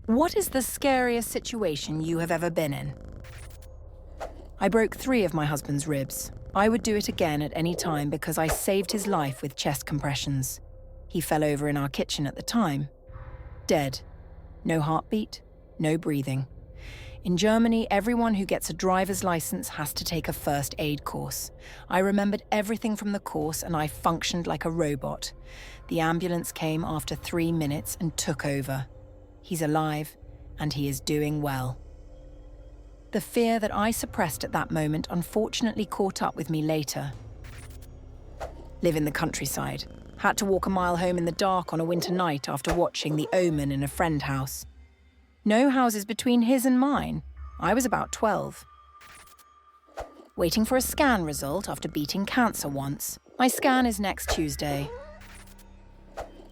What is the scariest situation you have ever been in? I broke 3 of my husband's ribs. I would do it again at any time because I saved his life with chest compressions. He fell over in our kitchen at the time. Dead. No heartbeat, no breathing. In Germany, everyone who gets a driver's license has to take a first aid course. I remembered everything from the course and I functioned like a robot. The ambulance came after 3 minutes and took over. He's alive, and he is doing well. The fear that I suppressed at that moment unfortunately caught up with me later. Live in the countryside. Had to walk a mile home in the dark on a winter night after watching The Omen in a friend's house. No houses between his and mine. I was about 12. Waiting for a scan result after beating cancer once. My scan is next Tuesday.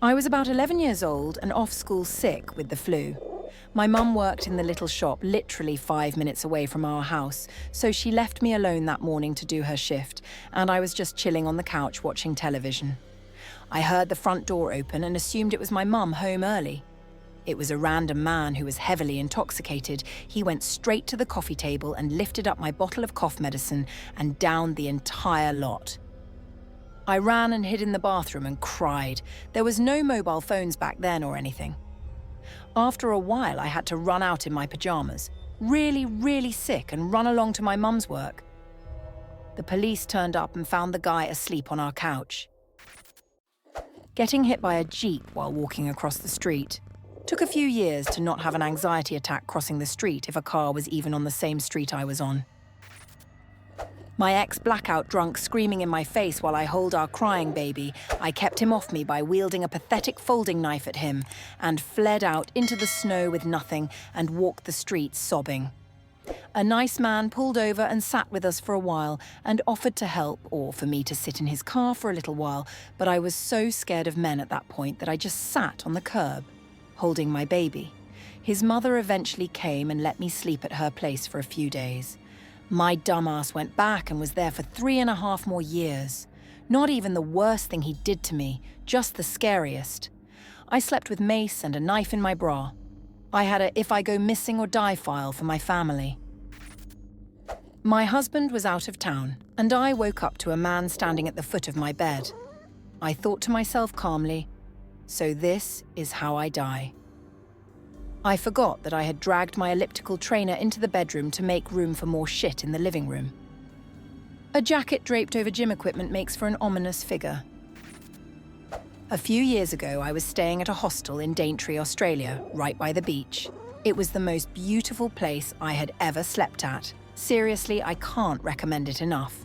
I was about 11 years old and off school sick with the flu. My mum worked in the little shop literally 5 minutes away from our house, so she left me alone that morning to do her shift, and I was just chilling on the couch watching television. I heard the front door open and assumed it was my mum home early. It was a random man who was heavily intoxicated. He went straight to the coffee table and lifted up my bottle of cough medicine and downed the entire lot. I ran and hid in the bathroom and cried. There was no mobile phones back then or anything. After a while, I had to run out in my pajamas, really sick, and run along to my mum's work. The police turned up and found the guy asleep on our couch. Getting hit by a jeep while walking across the street. Took a few years to not have an anxiety attack crossing the street if a car was even on the same street I was on. My ex blackout drunk screaming in my face while I hold our crying baby. I kept him off me by wielding a pathetic folding knife at him and fled out into the snow with nothing and walked the streets sobbing. A nice man pulled over and sat with us for a while and offered to help or for me to sit in his car for a little while, but I was so scared of men at that point that I just sat on the curb, holding my baby. His mother eventually came and let me sleep at her place for a few days. My dumbass went back and was there for 3.5 more years. Not even the worst thing he did to me, just the scariest. I slept with mace and a knife in my bra. I had a if I go missing or die file for my family. My husband was out of town, and I woke up to a man standing at the foot of my bed. I thought to myself calmly, so this is how I die. I forgot that I had dragged my elliptical trainer into the bedroom to make room for more shit in the living room. A jacket draped over gym equipment makes for an ominous figure. A few years ago, I was staying at a hostel in Daintree, Australia, right by the beach. It was the most beautiful place I had ever slept at. Seriously, I can't recommend it enough.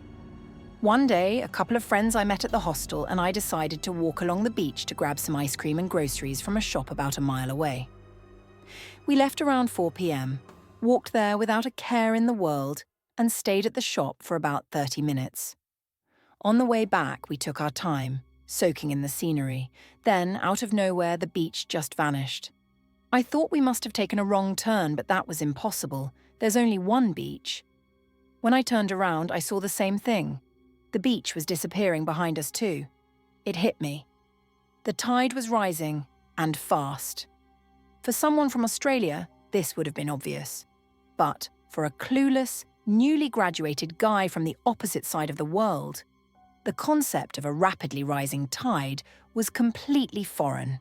One day, a couple of friends I met at the hostel and I decided to walk along the beach to grab some ice cream and groceries from a shop about a mile away. We left around 4 p.m, walked there without a care in the world, and stayed at the shop for about 30 minutes. On the way back, we took our time, soaking in the scenery. Then, out of nowhere, the beach just vanished. I thought we must have taken a wrong turn, but that was impossible. There's only one beach. When I turned around, I saw the same thing. The beach was disappearing behind us too. It hit me. The tide was rising, and fast. For someone from Australia, this would have been obvious. But for a clueless, newly graduated guy from the opposite side of the world, the concept of a rapidly rising tide was completely foreign.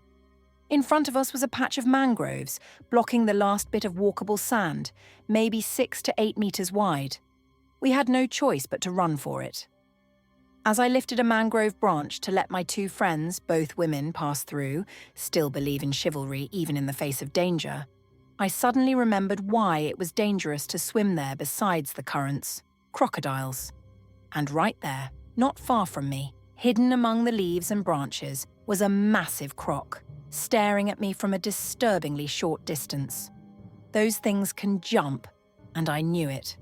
In front of us was a patch of mangroves, blocking the last bit of walkable sand, maybe 6 to 8 meters wide. We had no choice but to run for it. As I lifted a mangrove branch to let my 2 friends, both women, pass through, still believe in chivalry even in the face of danger, I suddenly remembered why it was dangerous to swim there besides the currents: crocodiles. And right there, not far from me, hidden among the leaves and branches, was a massive croc, staring at me from a disturbingly short distance. Those things can jump, and I knew it.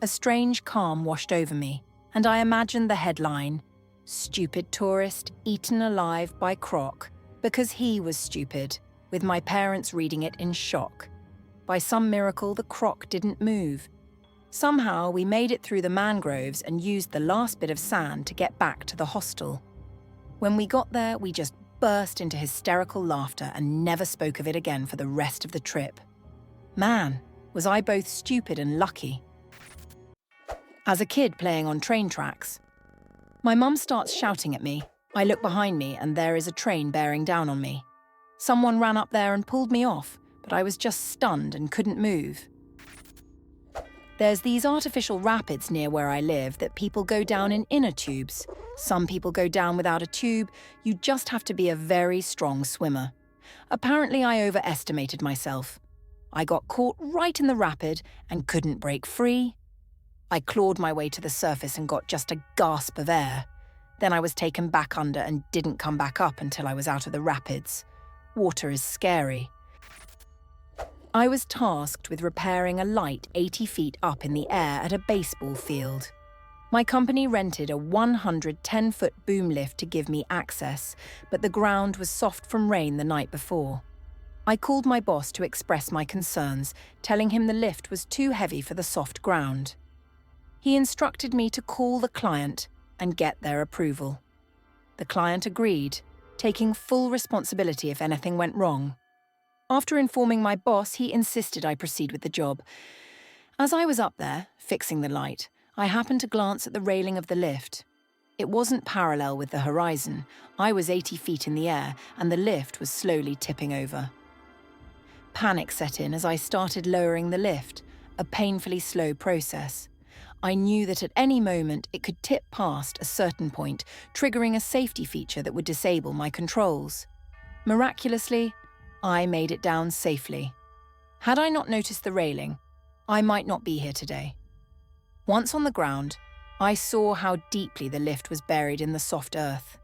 A strange calm washed over me, and I imagined the headline, "Stupid tourist eaten alive by croc," because he was stupid, with my parents reading it in shock. By some miracle, the croc didn't move. Somehow, we made it through the mangroves and used the last bit of sand to get back to the hostel. When we got there, we just burst into hysterical laughter and never spoke of it again for the rest of the trip. Man, was I both stupid and lucky. As a kid playing on train tracks, my mum starts shouting at me. I look behind me and there is a train bearing down on me. Someone ran up there and pulled me off, but I was just stunned and couldn't move. There's these artificial rapids near where I live that people go down in inner tubes. Some people go down without a tube. You just have to be a very strong swimmer. Apparently, I overestimated myself. I got caught right in the rapid and couldn't break free. I clawed my way to the surface and got just a gasp of air. Then I was taken back under and didn't come back up until I was out of the rapids. Water is scary. I was tasked with repairing a light 80 feet up in the air at a baseball field. My company rented a 110-foot boom lift to give me access, but the ground was soft from rain the night before. I called my boss to express my concerns, telling him the lift was too heavy for the soft ground. He instructed me to call the client and get their approval. The client agreed, taking full responsibility if anything went wrong. After informing my boss, he insisted I proceed with the job. As I was up there, fixing the light, I happened to glance at the railing of the lift. It wasn't parallel with the horizon. I was 80 feet in the air, and the lift was slowly tipping over. Panic set in as I started lowering the lift, a painfully slow process. I knew that at any moment it could tip past a certain point, triggering a safety feature that would disable my controls. Miraculously, I made it down safely. Had I not noticed the railing, I might not be here today. Once on the ground, I saw how deeply the lift was buried in the soft earth.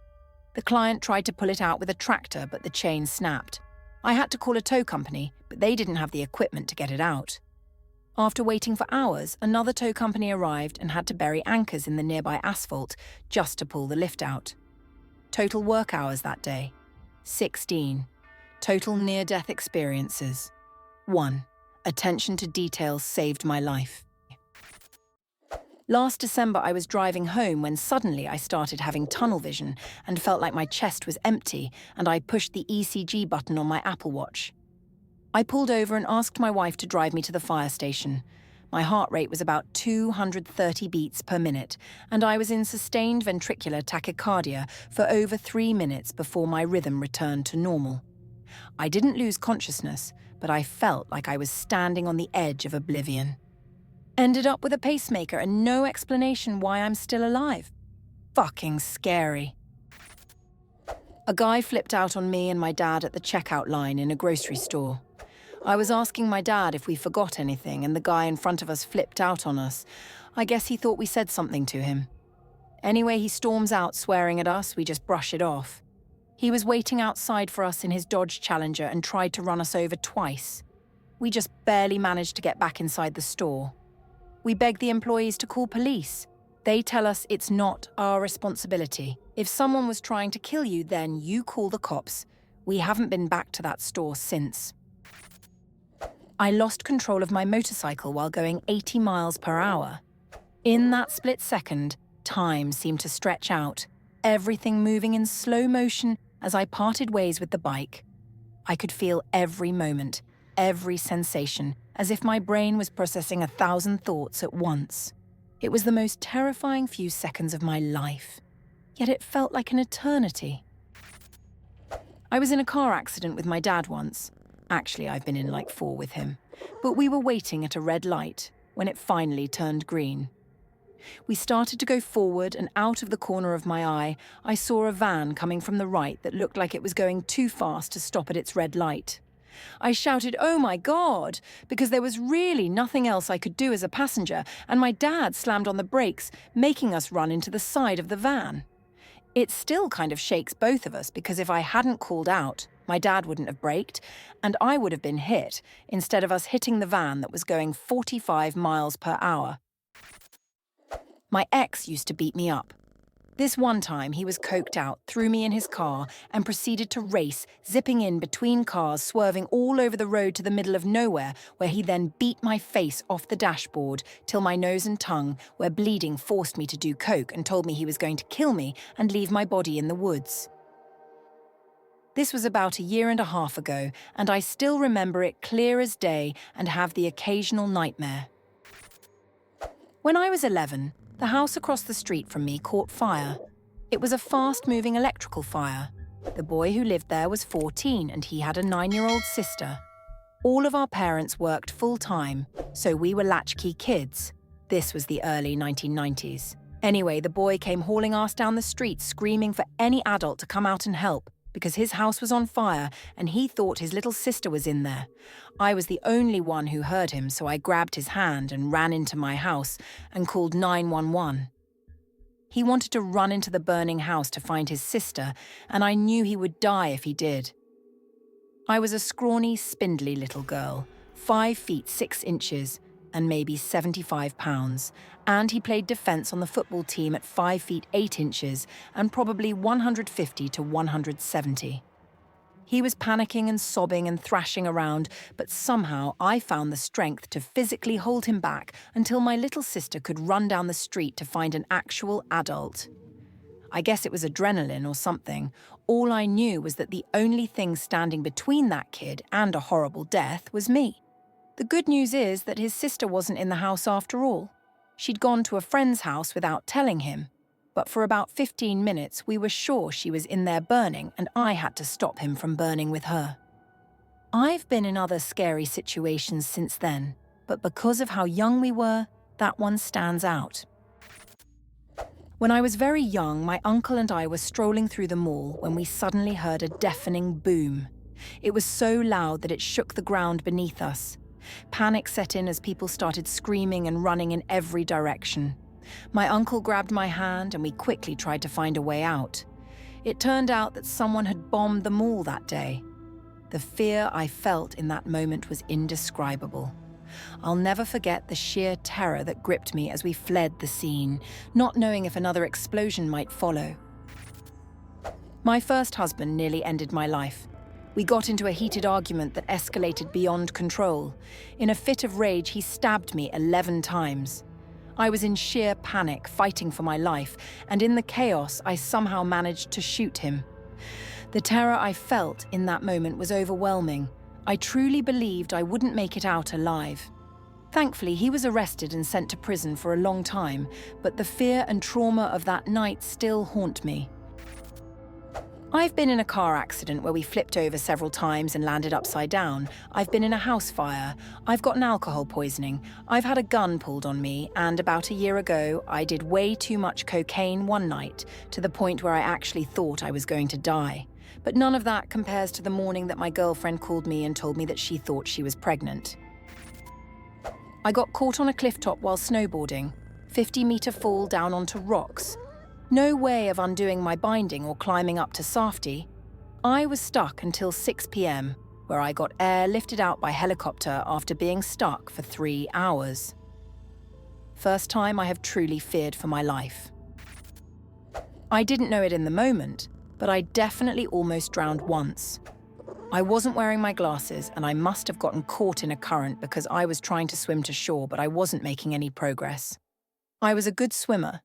The client tried to pull it out with a tractor, but the chain snapped. I had to call a tow company, but they didn't have the equipment to get it out. After waiting for hours, another tow company arrived and had to bury anchors in the nearby asphalt just to pull the lift out. Total work hours that day, 16. Total near-death experiences, 1. Attention to detail saved my life. Last December, I was driving home when suddenly I started having tunnel vision and felt like my chest was empty, and I pushed the ECG button on my Apple Watch. I pulled over and asked my wife to drive me to the fire station. My heart rate was about 230 beats per minute, and I was in sustained ventricular tachycardia for over 3 minutes before my rhythm returned to normal. I didn't lose consciousness, but I felt like I was standing on the edge of oblivion. Ended up with a pacemaker and no explanation why I'm still alive. Fucking scary. A guy flipped out on me and my dad at the checkout line in a grocery store. I was asking my dad if we forgot anything, and the guy in front of us flipped out on us. I guess he thought we said something to him. Anyway, he storms out swearing at us. We just brush it off. He was waiting outside for us in his Dodge Challenger and tried to run us over twice. We just barely managed to get back inside the store. We beg the employees to call police. They tell us it's not our responsibility. If someone was trying to kill you, then you call the cops. We haven't been back to that store since. I lost control of my motorcycle while going 80 miles per hour. In that split second, time seemed to stretch out, everything moving in slow motion as I parted ways with the bike. I could feel every moment, every sensation, as if my brain was processing 1,000 thoughts at once. It was the most terrifying few seconds of my life, yet it felt like an eternity. I was in a car accident with my dad once. Actually, I've been in like 4 with him. But we were waiting at a red light when it finally turned green. We started to go forward, and out of the corner of my eye, I saw a van coming from the right that looked like it was going too fast to stop at its red light. I shouted, "Oh my God," because there was really nothing else I could do as a passenger, and my dad slammed on the brakes, making us run into the side of the van. It still kind of shakes both of us, because if I hadn't called out, my dad wouldn't have braked, and I would have been hit, instead of us hitting the van that was going 45 miles per hour. My ex used to beat me up. This one time, he was coked out, threw me in his car, and proceeded to race, zipping in between cars, swerving all over the road to the middle of nowhere, where he then beat my face off the dashboard till my nose and tongue, where bleeding forced me to do coke, and told me he was going to kill me and leave my body in the woods. This was about a year and a half ago, and I still remember it clear as day and have the occasional nightmare. When I was 11, the house across the street from me caught fire. It was a fast-moving electrical fire. The boy who lived there was 14 and he had a 9-year-old sister. All of our parents worked full-time, so we were latchkey kids. This was the early 1990s. Anyway, the boy came hauling ass down the street screaming for any adult to come out and help because his house was on fire and he thought his little sister was in there. I was the only one who heard him, so I grabbed his hand and ran into my house and called 911. He wanted to run into the burning house to find his sister, and I knew he would die if he did. I was a scrawny, spindly little girl, 5 feet 6 inches, and maybe 75 pounds, and he played defence on the football team at 5 feet 8 inches and probably 150 to 170. He was panicking and sobbing and thrashing around, but somehow I found the strength to physically hold him back until my little sister could run down the street to find an actual adult. I guess it was adrenaline or something. All I knew was that the only thing standing between that kid and a horrible death was me. The good news is that his sister wasn't in the house after all. She'd gone to a friend's house without telling him. But for about 15 minutes, we were sure she was in there burning, and I had to stop him from burning with her. I've been in other scary situations since then, but because of how young we were, that one stands out. When I was very young, my uncle and I were strolling through the mall when we suddenly heard a deafening boom. It was so loud that it shook the ground beneath us. Panic set in as people started screaming and running in every direction. My uncle grabbed my hand and we quickly tried to find a way out. It turned out that someone had bombed the mall that day. The fear I felt in that moment was indescribable. I'll never forget the sheer terror that gripped me as we fled the scene, not knowing if another explosion might follow. My first husband nearly ended my life. We got into a heated argument that escalated beyond control. In a fit of rage, he stabbed me 11 times. I was in sheer panic, fighting for my life, and in the chaos, I somehow managed to shoot him. The terror I felt in that moment was overwhelming. I truly believed I wouldn't make it out alive. Thankfully, he was arrested and sent to prison for a long time, but the fear and trauma of that night still haunt me. I've been in a car accident where we flipped over several times and landed upside down. I've been in a house fire. I've gotten alcohol poisoning. I've had a gun pulled on me, and about a year ago, I did way too much cocaine one night, to the point where I actually thought I was going to die. But none of that compares to the morning that my girlfriend called me and told me that she thought she was pregnant. I got caught on a cliff top while snowboarding, 50-meter fall down onto rocks. No way of undoing my binding or climbing up to safety. I was stuck until 6 p.m, where I got airlifted out by helicopter after being stuck for 3 hours. First time I have truly feared for my life. I didn't know it in the moment, but I definitely almost drowned once. I wasn't wearing my glasses and I must have gotten caught in a current because I was trying to swim to shore, but I wasn't making any progress. I was a good swimmer,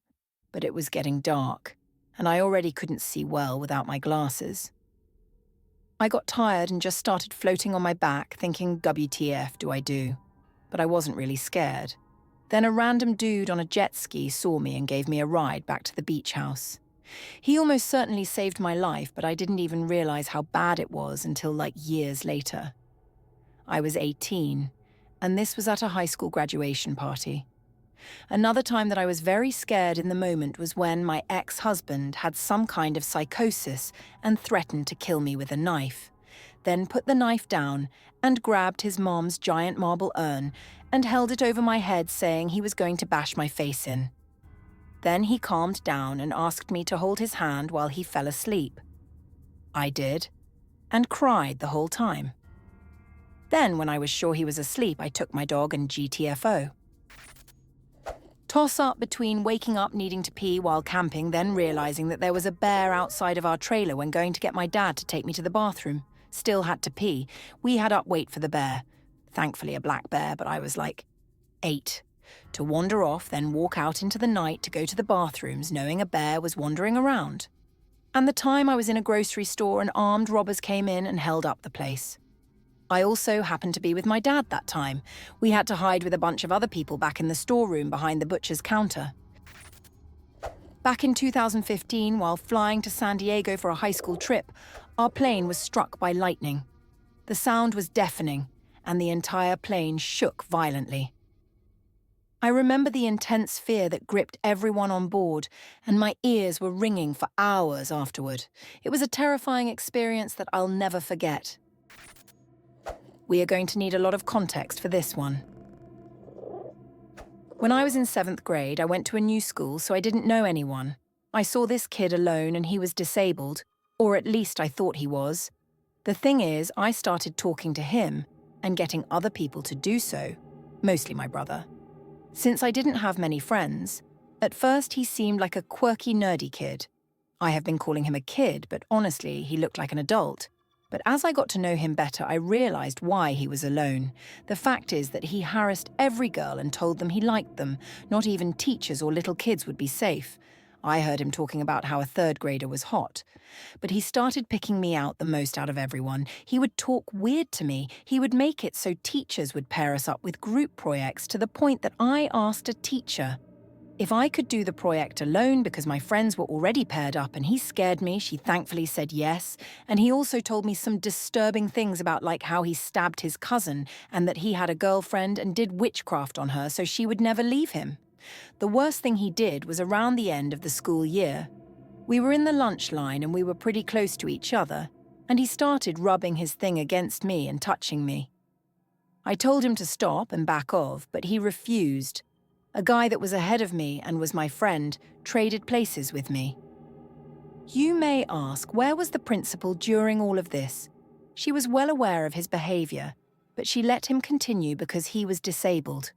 but it was getting dark, and I already couldn't see well without my glasses. I got tired and just started floating on my back, thinking, WTF do I do? But I wasn't really scared. Then a random dude on a jet ski saw me and gave me a ride back to the beach house. He almost certainly saved my life, but I didn't even realize how bad it was until years later. I was 18, and this was at a high school graduation party. Another time that I was very scared in the moment was when my ex-husband had some kind of psychosis and threatened to kill me with a knife, then put the knife down and grabbed his mom's giant marble urn and held it over my head, saying he was going to bash my face in. Then he calmed down and asked me to hold his hand while he fell asleep. I did, and cried the whole time. Then, when I was sure he was asleep, I took my dog and GTFO. Toss up between waking up needing to pee while camping, then realizing that there was a bear outside of our trailer when going to get my dad to take me to the bathroom. Still had to pee. We had up wait for the bear. Thankfully a black bear, but I was 8. To wander off, then walk out into the night to go to the bathrooms, knowing a bear was wandering around. And the time I was in a grocery store and armed robbers came in and held up the place. I also happened to be with my dad that time. We had to hide with a bunch of other people back in the storeroom behind the butcher's counter. Back in 2015, while flying to San Diego for a high school trip, our plane was struck by lightning. The sound was deafening, and the entire plane shook violently. I remember the intense fear that gripped everyone on board, and my ears were ringing for hours afterward. It was a terrifying experience that I'll never forget. We are going to need a lot of context for this one. When I was in 7th grade, I went to a new school, so I didn't know anyone. I saw this kid alone and he was disabled, or at least I thought he was. The thing is, I started talking to him and getting other people to do so, mostly my brother. Since I didn't have many friends, at first he seemed like a quirky, nerdy kid. I have been calling him a kid, but honestly, he looked like an adult. But as I got to know him better, I realized why he was alone. The fact is that he harassed every girl and told them he liked them. Not even teachers or little kids would be safe. I heard him talking about how a 3rd grader was hot. But he started picking me out the most out of everyone. He would talk weird to me. He would make it so teachers would pair us up with group projects to the point that I asked a teacher if I could do the project alone because my friends were already paired up, and he scared me. She thankfully said yes. And he also told me some disturbing things about like how he stabbed his cousin and that he had a girlfriend and did witchcraft on her so she would never leave him. The worst thing he did was around the end of the school year. We were in the lunch line and we were pretty close to each other, and he started rubbing his thing against me and touching me. I told him to stop and back off, but he refused. A guy that was ahead of me and was my friend traded places with me. You may ask, where was the principal during all of this? She was well aware of his behavior, but she let him continue because he was disabled.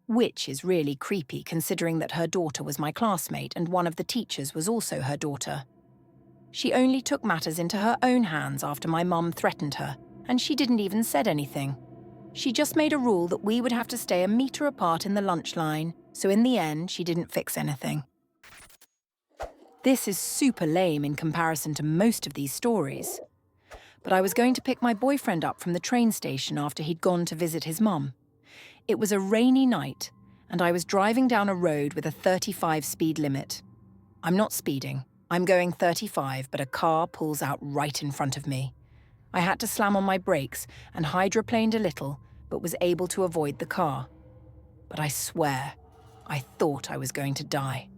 Which is really creepy considering that her daughter was my classmate and one of the teachers was also her daughter. She only took matters into her own hands after my mum threatened her, and she didn't even say anything. She just made a rule that we would have to stay a meter apart in the lunch line, so in the end, she didn't fix anything. This is super lame in comparison to most of these stories. But I was going to pick my boyfriend up from the train station after he'd gone to visit his mum. It was a rainy night, and I was driving down a road with a 35 speed limit. I'm not speeding. I'm going 35, but a car pulls out right in front of me. I had to slam on my brakes and hydroplaned a little, but was able to avoid the car. But I swear, I thought I was going to die.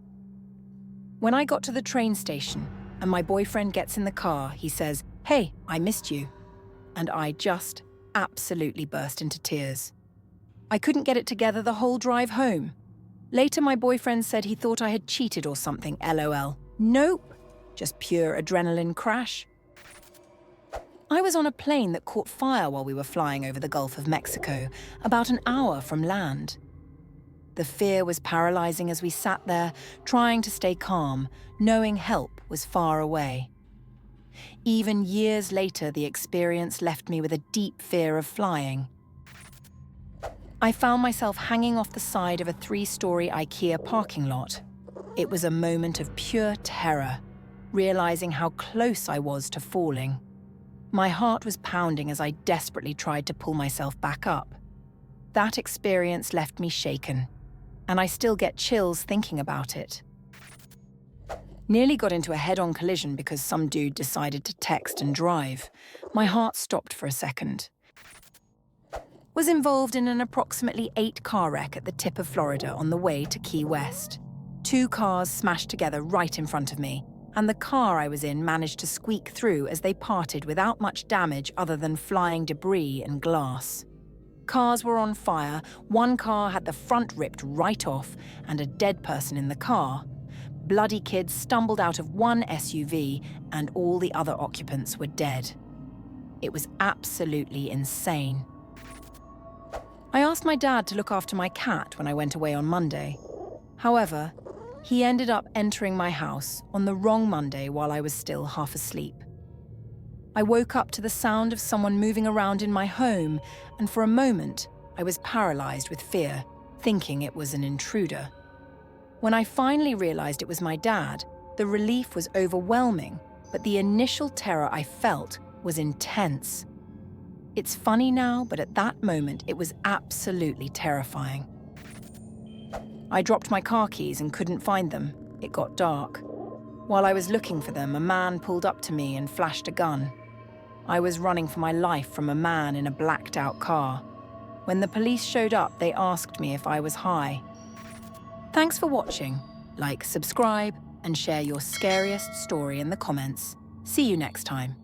When I got to the train station and my boyfriend gets in the car, he says, "Hey, I missed you." And I just absolutely burst into tears. I couldn't get it together the whole drive home. Later, my boyfriend said he thought I had cheated or something, LOL. Nope, just pure adrenaline crash. I was on a plane that caught fire while we were flying over the Gulf of Mexico, about an hour from land. The fear was paralyzing as we sat there, trying to stay calm, knowing help was far away. Even years later, the experience left me with a deep fear of flying. I found myself hanging off the side of a 3-story IKEA parking lot. It was a moment of pure terror, realizing how close I was to falling. My heart was pounding as I desperately tried to pull myself back up. That experience left me shaken, and I still get chills thinking about it. Nearly got into a head-on collision because some dude decided to text and drive. My heart stopped for a second. Was involved in an approximately 8-car wreck at the tip of Florida on the way to Key West. 2 cars smashed together right in front of me, and the car I was in managed to squeak through as they parted without much damage other than flying debris and glass. Cars were on fire, 1 car had the front ripped right off and a dead person in the car. Bloody kids stumbled out of one SUV and all the other occupants were dead. It was absolutely insane. I asked my dad to look after my cat when I went away on Monday. However, he ended up entering my house on the wrong Monday while I was still half asleep. I woke up to the sound of someone moving around in my home, and for a moment, I was paralyzed with fear, thinking it was an intruder. When I finally realized it was my dad, the relief was overwhelming, but the initial terror I felt was intense. It's funny now, but at that moment it was absolutely terrifying. I dropped my car keys and couldn't find them. It got dark. While I was looking for them, a man pulled up to me and flashed a gun. I was running for my life from a man in a blacked-out car. When the police showed up, they asked me if I was high. Thanks for watching. Like, subscribe, and share your scariest story in the comments. See you next time.